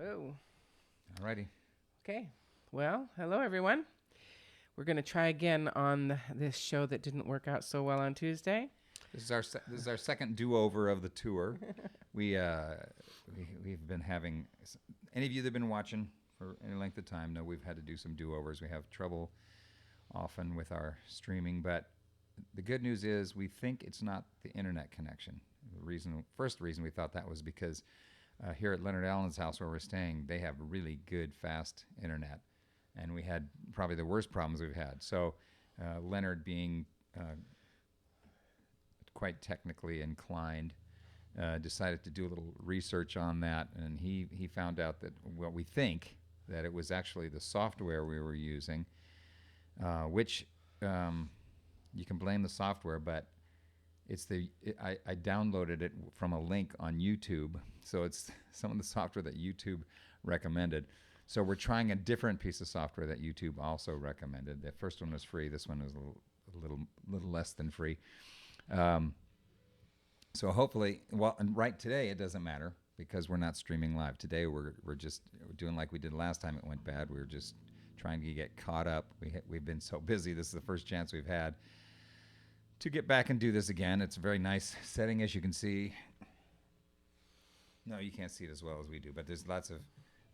Oh, All righty. okay. Well, hello everyone. We're going to try again on this show that didn't work out so well on Tuesday. This is our second do-over of the tour. We've been having any of you that've been watching for any length of time know we've had to do some do-overs. We have trouble often with our streaming, but the good news is we think it's not the internet connection. First reason we thought that was because here at Leonard Allen's house where we're staying, they have really good fast internet, and we had probably the worst problems we've had. So Leonard being quite technically inclined, decided to do a little research on that, and he found out that we think that it was actually the software we were using, which you can blame the software, but I downloaded it from a link on YouTube, so it's some of the software that YouTube recommended. So we're trying a different piece of software that YouTube also recommended. The first one was free. This one is a little less than free. So hopefully, and right today it doesn't matter because we're not streaming live. Today we're just doing like we did last time it went bad. We were just trying to get caught up. We've been so busy. This is the first chance we've had to get back and do this again. It's a very nice setting, as you can see. No, you can't see it as well as we do, but there's lots of.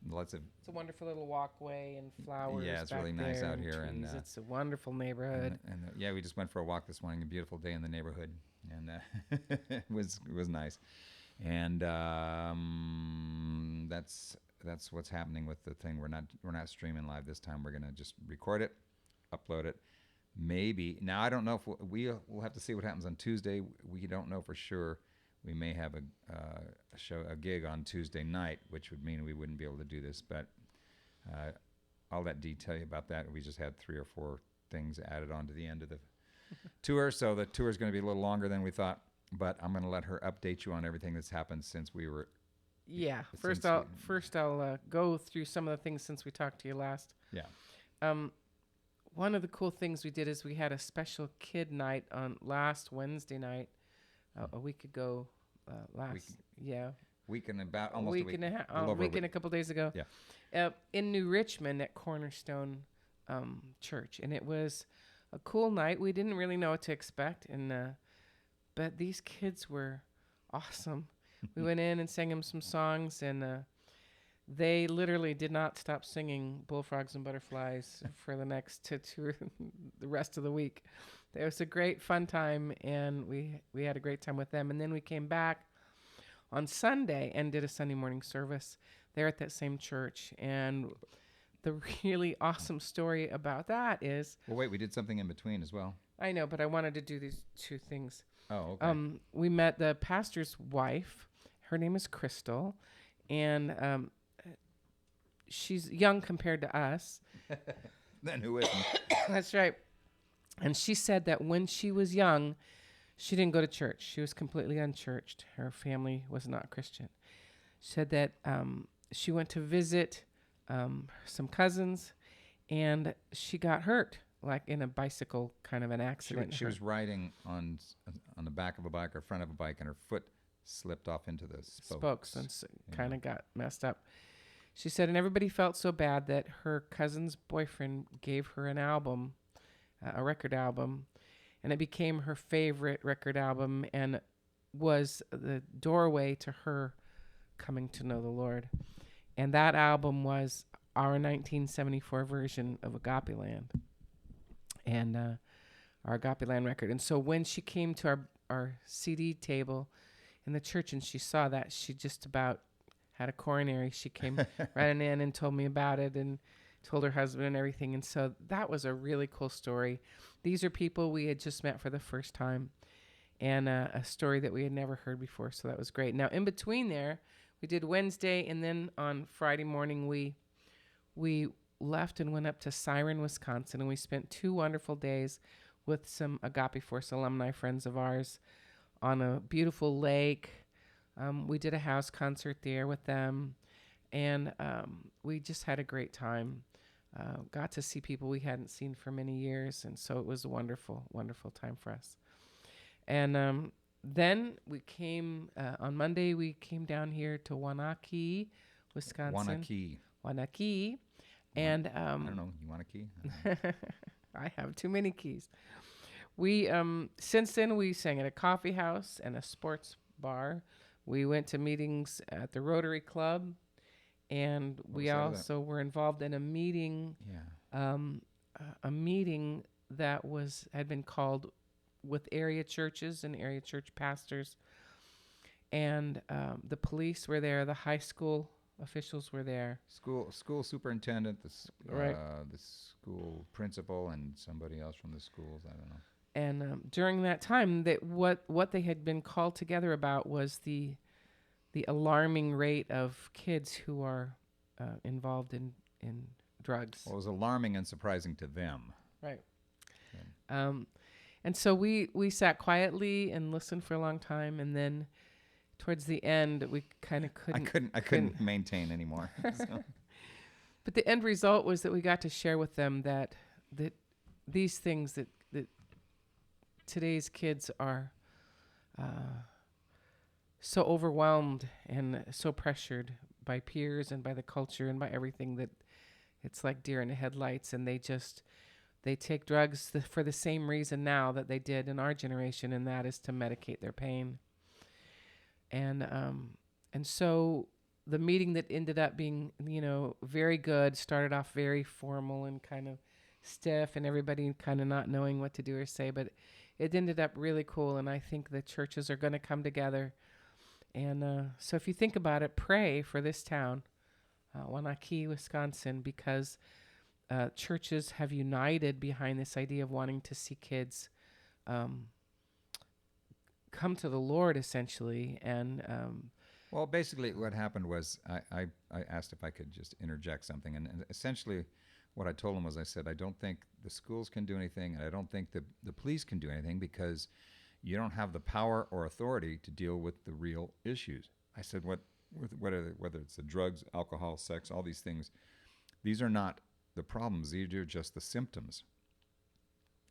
It's a wonderful little walkway and flowers. Yeah, it's back really nice there out and here, and it's a wonderful neighborhood. Yeah, we just went for a walk this morning. A beautiful day in the neighborhood, and it was nice. And that's what's happening with the thing. We're not streaming live this time. We're gonna just record it, upload it. Maybe now I don't know if we'll have to see what happens on Tuesday. We don't know for sure. We may have a gig on Tuesday night, which would mean we wouldn't be able to do this. But I'll let Dee tell you about that. We just had 3 or 4 things added on to the end of the tour, so the tour is going to be a little longer than we thought. But I'm going to let her update you on everything that's happened since we were. Yeah. First I'll go through some of the things since we talked to you last. Yeah. One of the cool things we did is we had a special kid night on last Wednesday night, a week ago. Week and about almost a week and a half, a week and a couple days ago. Yeah. In New Richmond at Cornerstone Church, and it was a cool night. We didn't really know what to expect, but these kids were awesome. We went in and sang them some songs, and they literally did not stop singing Bullfrogs and Butterflies for the next the rest of the week. It was a great fun time, and we had a great time with them. And then we came back on Sunday and did a Sunday morning service there at that same church. And the really awesome story about that is... Well, wait, we did something in between as well. I know, but I wanted to do these 2 things. Oh, okay. We met the pastor's wife. Her name is Crystal, and she's young compared to us. Then who isn't? That's right. And she said that when she was young, she didn't go to church. She was completely unchurched. Her family was not Christian. She said that she went to visit some cousins, and she got hurt, like in a bicycle kind of an accident. She was riding on the back of a bike or front of a bike, and her foot slipped off into the spokes and kind of got messed up. She said, and everybody felt so bad that her cousin's boyfriend gave her an album, a record album, and it became her favorite record album and was the doorway to her coming to know the Lord. And that album was our 1974 version of Agape Land, and our Agape Land record. And so when she came to our CD table in the church and she saw that, she just about had a coronary. She came running in and told me about it and told her husband and everything. And so that was a really cool story. These are people we had just met for the first time, and a story that we had never heard before. So that was great. Now, in between there, we did Wednesday, and then on Friday morning, we left and went up to Siren, Wisconsin, and we spent 2 wonderful days with some Agape Force alumni friends of ours on a beautiful lake. We did a house concert there with them, and we just had a great time. Got to see people we hadn't seen for many years, and so it was a wonderful, wonderful time for us. And then we came, on Monday, we came down here to Wanaki, Wisconsin. Wanakee. Wanakee. And I don't know. You want a key? I have too many keys. We since then we sang at a coffee house and a sports bar. We went to meetings at the Rotary Club, and What we was that about? also were involved in a meeting, Yeah. a meeting that had been called with area churches and area church pastors, and the police were there, the high school officials were there. School superintendent, Right. the school principal, and somebody else from the schools. I don't know. And during that time, that what they had been called together about was the alarming rate of kids who are involved in drugs. Well, it was alarming and surprising to them. Right. Okay. And so we sat quietly and listened for a long time, and then towards the end, we kind of couldn't. I couldn't maintain anymore. So. But the end result was that we got to share with them that these things that today's kids are so overwhelmed and so pressured by peers and by the culture and by everything that it's like deer in the headlights, and they take drugs for the same reason now that they did in our generation, and that is to medicate their pain. And so the meeting that ended up being, very good, started off very formal and kind of stiff, and everybody kind of not knowing what to do or say, but it ended up really cool. And I think the churches are going to come together. And so if you think about it, pray for this town, Wanakee, Wisconsin, because churches have united behind this idea of wanting to see kids come to the Lord, essentially. And Well, basically, what happened was I asked if I could just interject something, and essentially, what I told him was, I said, I don't think the schools can do anything, and I don't think the police can do anything, because you don't have the power or authority to deal with the real issues. I said, whether it's the drugs, alcohol, sex, all these things, these are not the problems. These are just the symptoms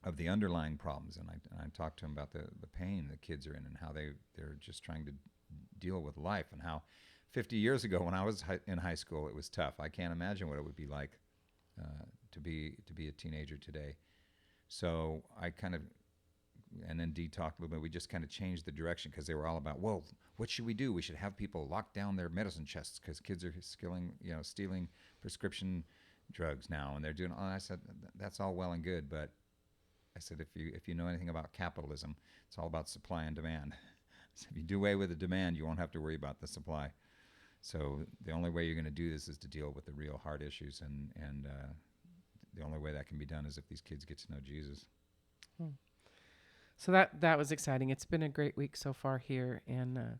of the underlying problems. And I talked to him about the pain the kids are in, and how they're just trying to deal with life, and how 50 years ago when I was in high school, it was tough. I can't imagine what it would be like to be a teenager today. So I kind of, and then Dee talked a little bit. We just kind of changed the direction, because they were all about, well, what should we do? We should have people lock down their medicine chests, because kids are stealing prescription drugs now, and they're doing. Oh, I said, that's all well and good, but I said, if you know anything about capitalism, it's all about supply and demand. So if you do away with the demand, you won't have to worry about the supply. So the only way you're going to do this is to deal with the real hard issues, and the only way that can be done is if these kids get to know Jesus. So that was exciting. It's been a great week so far here, and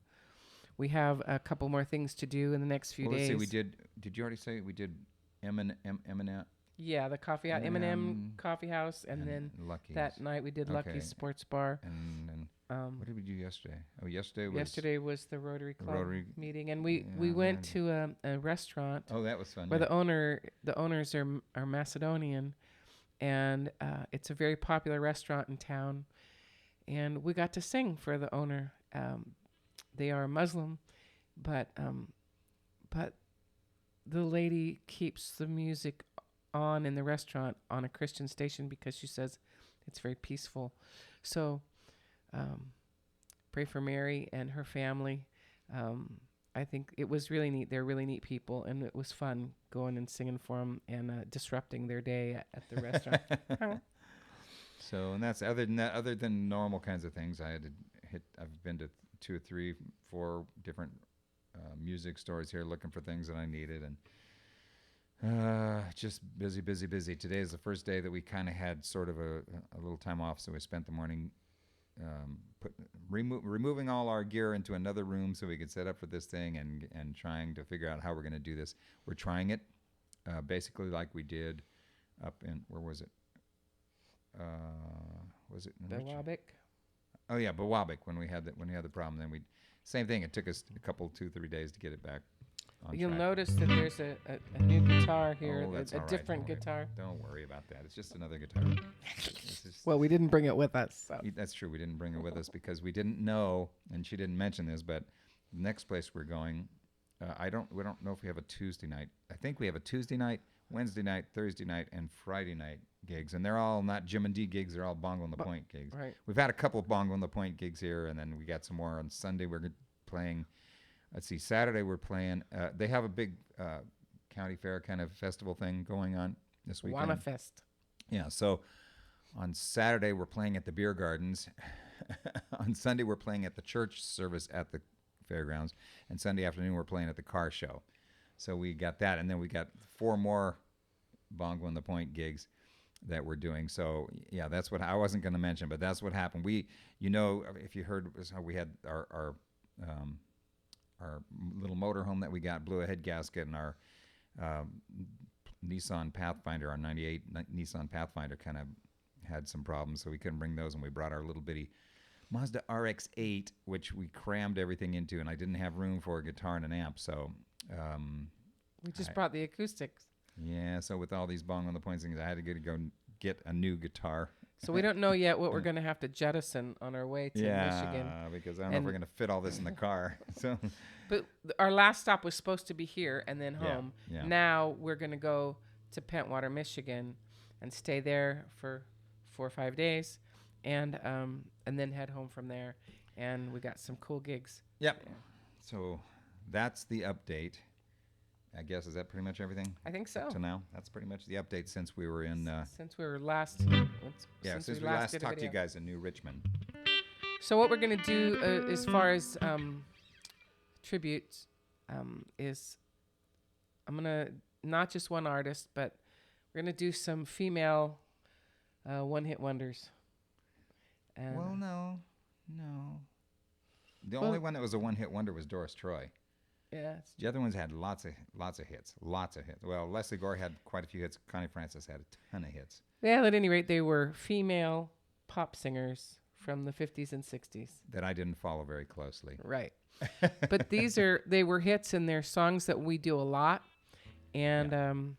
we have a couple more things to do in the next few days. Let's see, did you already say we did M&M? Yeah, the coffee house, M&M Coffee House, and then Lucky's. that night we did Okay. Lucky's Sports Bar. And what did we do yesterday? Oh, Yesterday was the Rotary Club meeting, and we Yeah, went to a restaurant Oh, that was fun. where yeah. the owners are Macedonian, and it's a very popular restaurant in town, and we got to sing for the owner. They are Muslim, but the lady keeps the music on in the restaurant on a Christian station, because she says it's very peaceful. So pray for Mary and her family. I think it was really neat. They're really neat people, and it was fun going and singing for them and disrupting their day at the restaurant. So, and that's other than normal kinds of things. I've been to 2 or 3, 4 different music stores here looking for things that I needed, and just busy. Today is the first day that we kind of had sort of a little time off, so we spent the morning removing all our gear into another room so we could set up for this thing, and trying to figure out how we're going to do this. We're trying it basically like we did up in, where was it? Was it in Bewabic? Oh yeah, Bewabic, when we had the problem. Then same thing. It took us a couple, 2-3 days to get it back on You'll track. notice that there's a new guitar here, Oh, that's a all right. different guitar. Don't worry about that. It's just another guitar. Well, we didn't bring it with us. So. That's true. We didn't bring her with us because we didn't know, and she didn't mention this, but the next place we're going We don't know if we have a Tuesday night. I think we have a Tuesday night, Wednesday night, Thursday night, and Friday night gigs, and they're all not Jim and D gigs. They're all Bongo and the Point gigs. Right. We've had a couple of Bongo and the Point gigs here, and then we got some more on Sunday. We're playing. Let's see. Saturday we're playing. They have a big county fair kind of festival thing going on this weekend. Wanna Fest. Yeah. So on Saturday we're playing at the beer gardens. On Sunday we're playing at the church service at the fairgrounds, and Sunday afternoon we're playing at the car show. So we got that, and then we got 4 more Bongo and the Point gigs that we're doing. So yeah, that's what I wasn't going to mention, but that's what happened. We, if you heard, was how we had our little motorhome that we got blew a head gasket, and our Nissan Pathfinder, our '98 Nissan Pathfinder, kind of had some problems, so we couldn't bring those, and we brought our little bitty Mazda RX-8, which we crammed everything into, and I didn't have room for a guitar and an amp, so we just brought the acoustics. Yeah, so with all these Bongo and the Point things, I had to go get a new guitar. So we don't know yet what we're going to have to jettison on our way to Michigan. Yeah, because I don't know if we're going to fit all this in the car. So, but our last stop was supposed to be here and then home. Yeah. Now we're going to go to Pentwater, Michigan, and stay there for 4 or 5 days, and then head home from there. And we got some cool gigs. Yep. Yeah. So that's the update. I guess, is that pretty much everything? I think so. To now, that's pretty much the update since we were in. Since we were last. Since we last talked to you guys in New Richmond. So what we're gonna do as far as tributes is I'm gonna not just one artist, but we're gonna do some female one-hit wonders. And Well, no. The only one that was a one-hit wonder was Doris Troy. yeah. The other ones had lots of hits. Well, Leslie Gore had quite a few hits. Connie Francis had a ton of hits. Well, at any rate, they were female pop singers from the 50s and 60s. That I didn't follow very closely. Right. But they were hits, and they're songs that we do a lot. And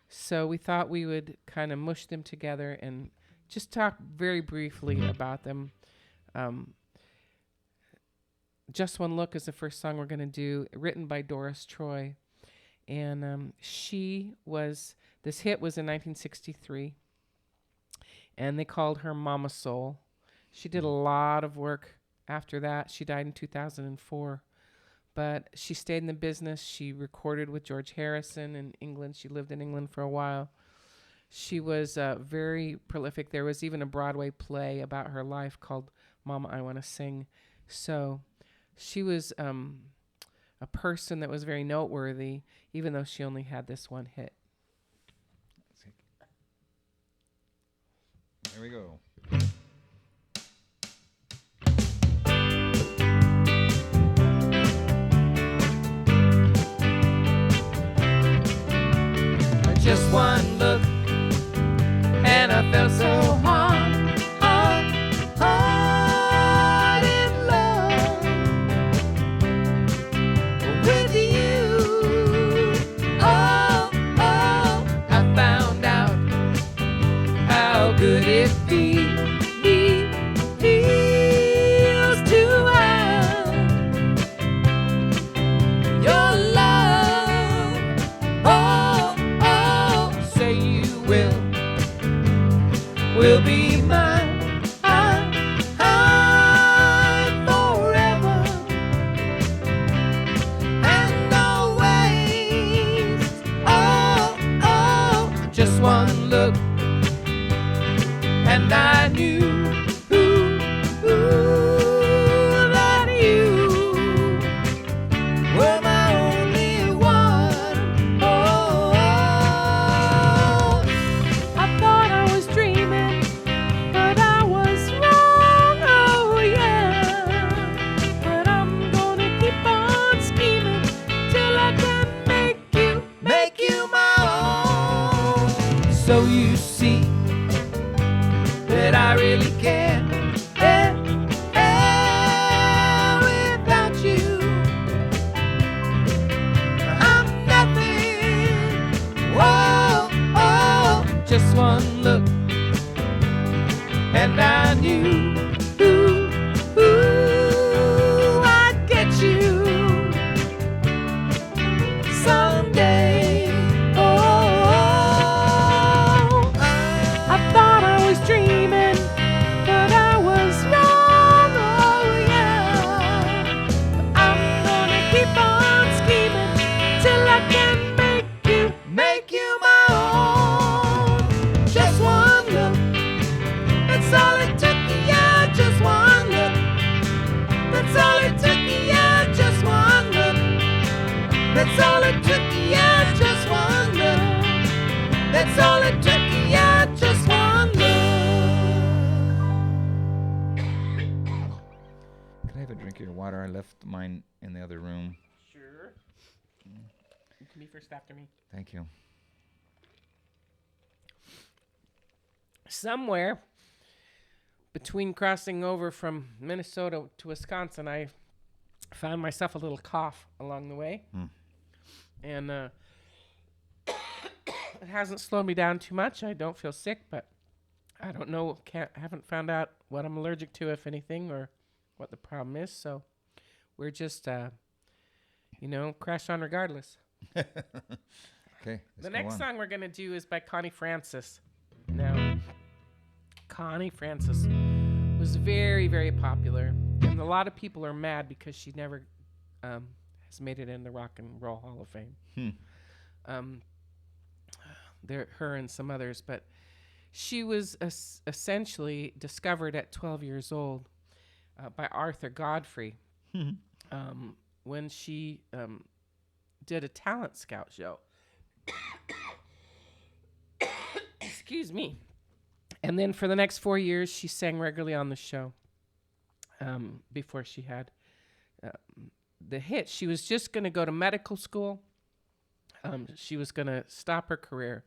so we thought we would kind of mush them together and just talk very briefly about them. Just One Look is the first song we're going to do, written by Doris Troy. And this hit was in 1963. And they called her Mama Soul. She did a lot of work after that. She died in 2004. But she stayed in the business. She recorded with George Harrison in England. She lived in England for a while. She was very prolific. There was even a Broadway play about her life called Mama, I Want to Sing. So she was a person that was very noteworthy, even though she only had this one hit. Here we go. Just one look, and I felt so hard in love with you. Oh, I found out how good it feels to have your love. Say you will be mine forever and always. Just one look, and I knew that you were my only one. I thought I was dreaming, but I was wrong. Oh yeah, but I'm gonna keep on scheming till I can make you my own. So you see that I really care. Without you, I'm nothing. Whoa, just one look, and I knew I'd get you. left mine in the other room. Sure. You can be first after me. Thank you. Somewhere between crossing over from Minnesota to Wisconsin, I found myself a little cough along the way. And it hasn't slowed me down too much. I don't feel sick, but I don't know. Haven't found out what I'm allergic to, if anything, or what the problem is. So we're just, crash on regardless. Okay. The next song we're going to do is by Connie Francis. Now, Connie Francis was very, very popular. And a lot of people are mad because she never has made it in the Rock and Roll Hall of Fame. Her and some others. But she was essentially discovered at 12 years old by Arthur Godfrey when she did a talent scout show. Excuse me. And then for the next 4 years, she sang regularly on the show before she had the hit. She was just going to go to medical school. She was going to stop her career.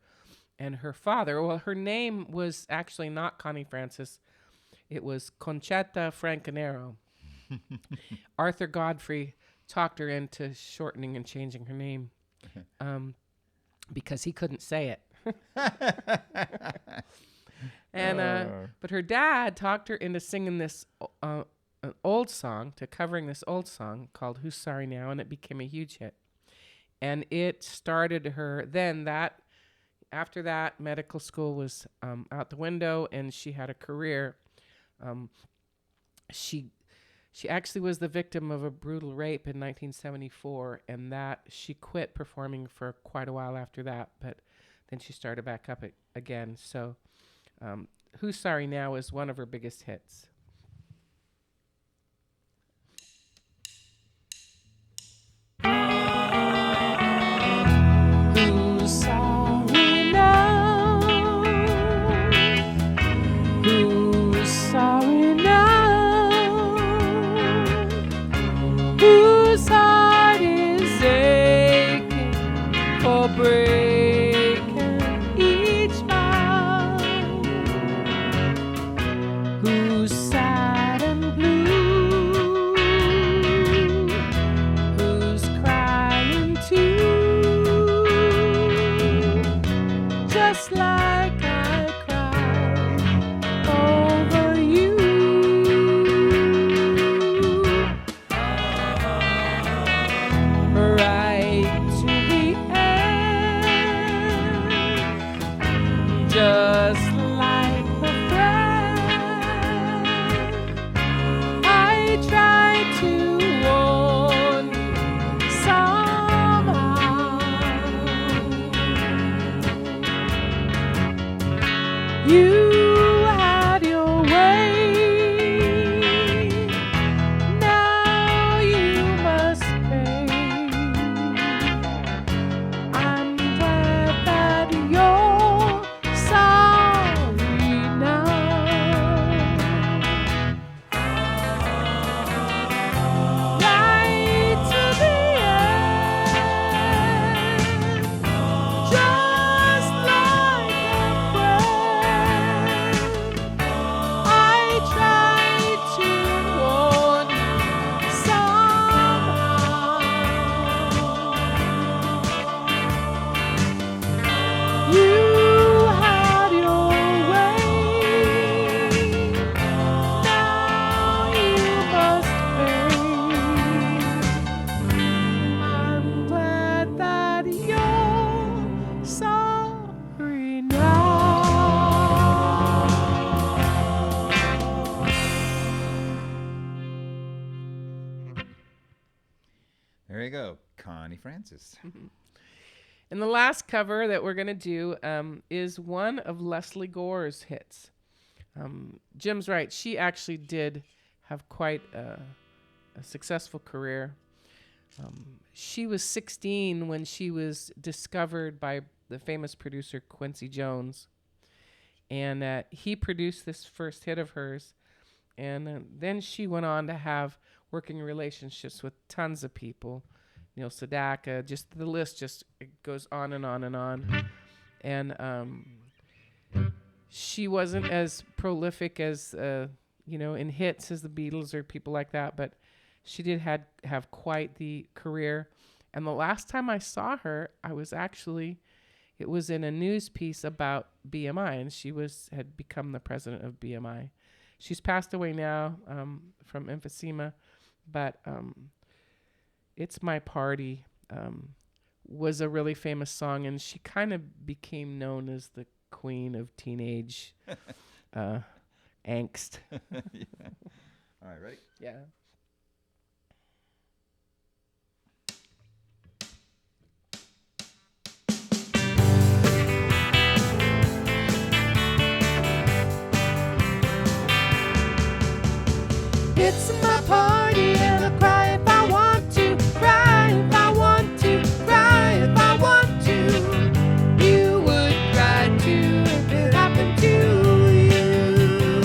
And her father, well, her name was actually not Connie Francis. It was Conchetta Francanero. Arthur Godfrey talked her into shortening and changing her name because he couldn't say it. And but her dad talked her into singing this an old song, to covering this old song called "Who's Sorry Now," and it became a huge hit. And it started her. Then after that, medical school was out the window, and she had a career. She actually was the victim of a brutal rape in 1974, and that she quit performing for quite a while after that. But then she started back up again. So, "Who's Sorry Now" is one of her biggest hits. Who's sorry now? Who's sorry now? Whose heart is aching for breaking each vow? Who's sad and blue? Who's crying too? Just like I cried over you. Right to the end, just like a friend. I tried to warn you somehow. You had your way. Now you must pay. I'm glad that you're sorry now. Right to the end, just like a friend. I tried to warn you somehow. You had your way. Now you must pay. I'm glad that you're sorry now. There you go. Connie Francis. And the last cover that we're going to do is one of Leslie Gore's hits. Jim's right. She actually did have quite a successful career. She was 16 when she was discovered by the famous producer Quincy Jones. And he produced this first hit of hers. And then she went on to have working relationships with tons of people. Neil Sedaka, just the list just it goes on and on and on. And she wasn't as prolific as in hits as the Beatles or people like that, but she did have quite the career. And the last time I saw her, it was in a news piece about BMI, and she had become the president of BMI. She's passed away now from emphysema, but It's My Party was a really famous song, and she kind of became known as the queen of teenage angst. Yeah. All right, ready? Yeah. It's my party and I'll cry if I want to, cry if I want to, cry if I want to. You would cry too if it happened to you.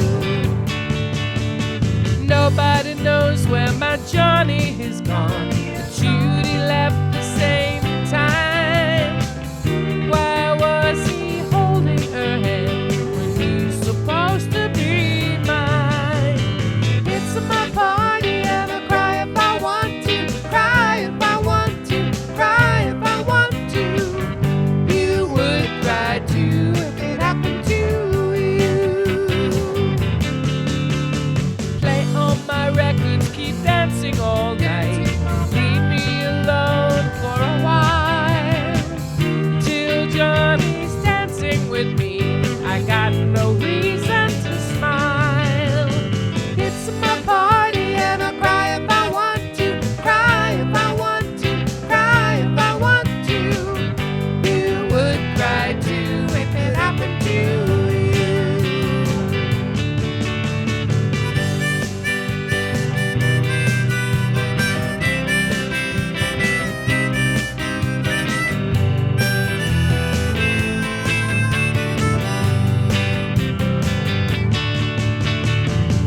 Nobody knows where my Johnny has gone, but Judy left the same time. Why was he holding her hand when he's supposed to be mine? It's my party and I'll cry if I want to, cry if I want to, cry if I want to. You would cry too if it happened to you. Play all my records, keep dancing all night. Leave me alone for a while. Till Johnny's dancing with me, I got no reason to smile. It's my party and I'll cry if I want to, cry if I want to, cry if I want to. You would cry too if it happened to you.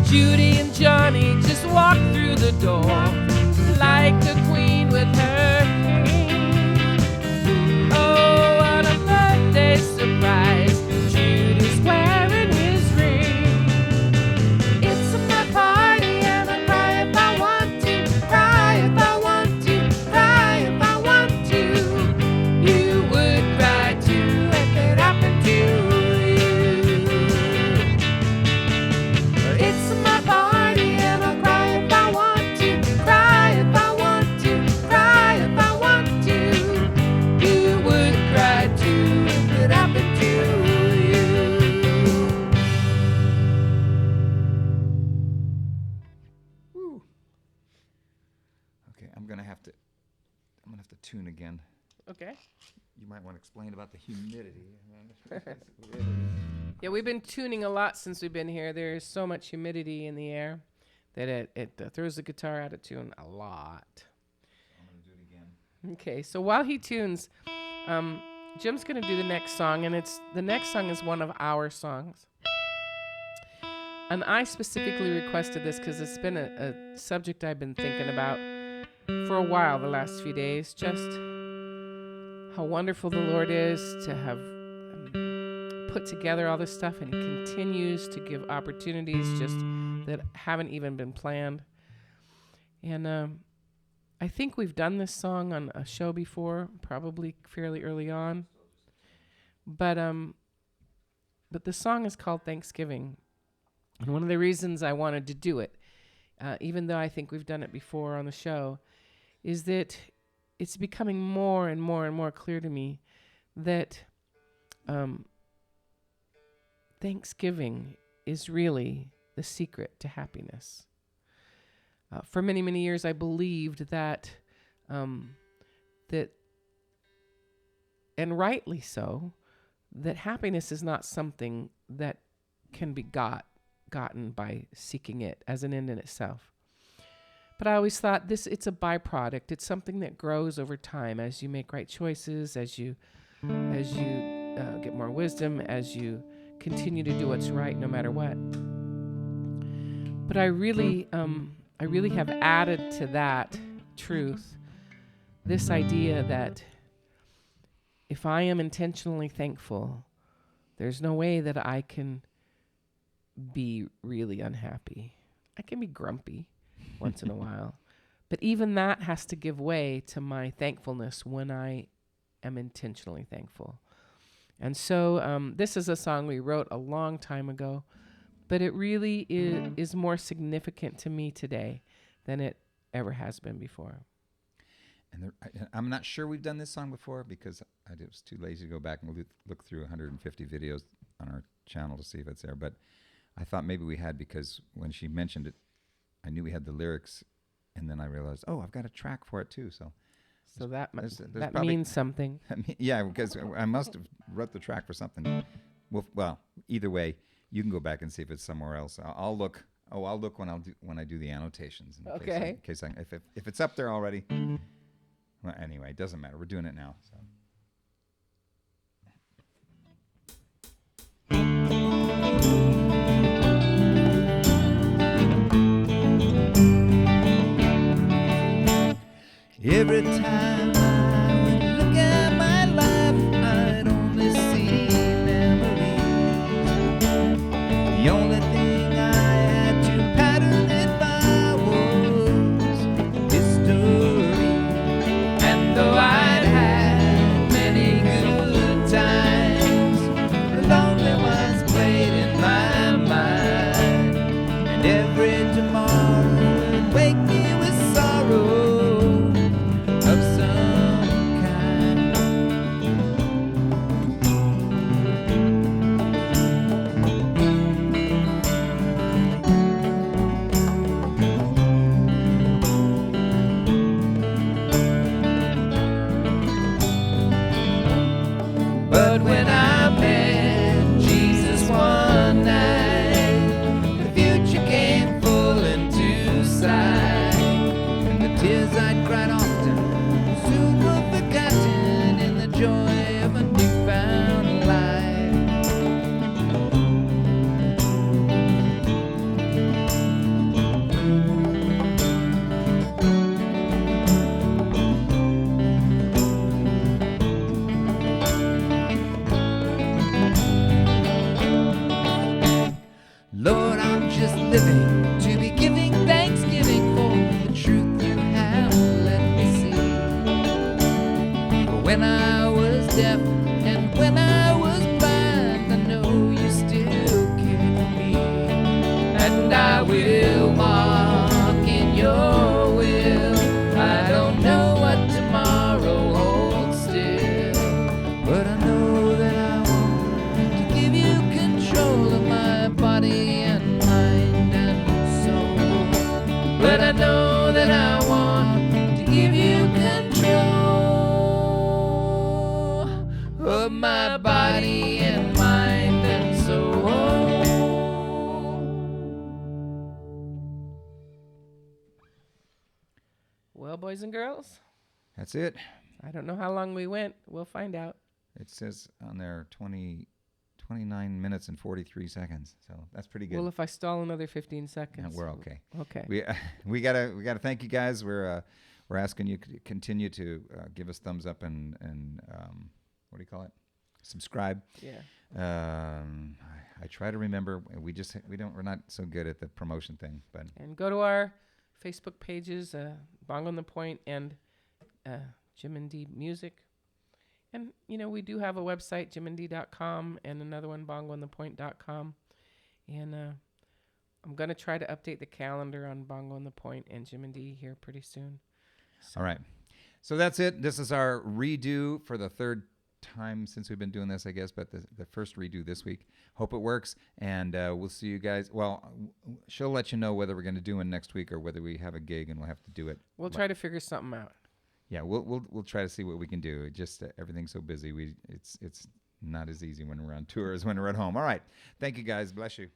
Judy and Johnny just walked through the door like a queen with her king. Oh, what a birthday surprise! Judy's wearing his ring. It's my party and I'll cry if I want to, cry if I want to, cry if I want to. You would cry too if it happened to you. It's my party and I'll cry if I want to, cry if I want to, cry if I want to. You would cry too if it happened to you. Woo. Okay, I'm gonna have to tune again. Okay. You might want to explain about the humidity. Yeah, we've been tuning a lot since we've been here. There's so much humidity in the air that it throws the guitar out of tune a lot. I'm gonna do it again. Okay, so while he tunes, Jim's gonna do the next song, and the next song is one of our songs. And I specifically requested this because it's been a subject I've been thinking about for a while the last few days. Just how wonderful the Lord is to have put together all this stuff, and He continues to give opportunities just that haven't even been planned. And I think we've done this song on a show before, probably fairly early on. But the song is called Thanksgiving. And one of the reasons I wanted to do it, even though I think we've done it before on the show, is that it's becoming more and more and more clear to me that Thanksgiving is really the secret to happiness. For many, many years, I believed that, and rightly so, that happiness is not something that can be gotten by seeking it as an end in itself. But I always thought it's a byproduct. It's something that grows over time as you make right choices, as you get more wisdom, as you continue to do what's right no matter what. But I really I really have added to that truth this idea that if I am intentionally thankful, there's no way that I can be really unhappy. I can be grumpy once in a while. But even that has to give way to my thankfulness when I am intentionally thankful. And so this is a song we wrote a long time ago, but it really is more significant to me today than it ever has been before. And I'm not sure we've done this song before because I was too lazy to go back and look through 150 videos on our channel to see if it's there. But I thought maybe we had, because when she mentioned it, I knew we had the lyrics, and then I realized, oh, I've got a track for it too. So that there's means something. Yeah, because I must have wrote the track for something. Well, either way, you can go back and see if it's somewhere else. I'll look. I'll look when I do the annotations. Okay. If it's up there already. Well, anyway, it doesn't matter. We're doing it now. So. Every time I would look at my life, I'd only see memories. The only thing I had to pattern it by was history. And though I'd had many good times, the lonely ones played in my mind. And every tomorrow would wake me with sorrow of some kind. But when I met Jesus one night, the future came full into sight, and the tears I'd cried often soon were forgotten in the joy of a newfound life. Lord, I'm just living to be giving thanksgiving for the truth you have let me see. For when I was deaf and when I was blind, I know you still care for me. And I will walk in your will. I don't know what tomorrow holds still, but I know that I want to give you control of my body and mind and soul. But I know that I want to give you control of my body and mind and soul. Well, boys and girls, That's it. I don't know how long we went. We'll find out. It says on there 29 minutes and 43 seconds. So that's pretty good. Well, if I stall another 15 seconds. We're okay. Okay. We gotta thank you guys. We're asking you to continue to give us thumbs up and what do you call it? Subscribe. Yeah. I try to remember. We're not so good at the promotion thing, but And go to our Facebook pages, Bongo on the Point and Jim and D Music. And, we do have a website, jimanddee.com, and another one, bongoonthepoint.com. And I'm going to try to update the calendar on Bongo on the Point and Jim and D here pretty soon. So. All right. So that's it. This is our redo for the third time since we've been doing this, I guess, but the first redo this week. Hope it works, and we'll see you guys. Well, she'll let you know whether we're going to do it next week or whether we have a gig and we'll have to do it. We'll try to figure something out. Yeah, we'll try to see what we can do. Just everything's so busy. It's not as easy when we're on tour as when we're at home. All right. Thank you, guys. Bless you.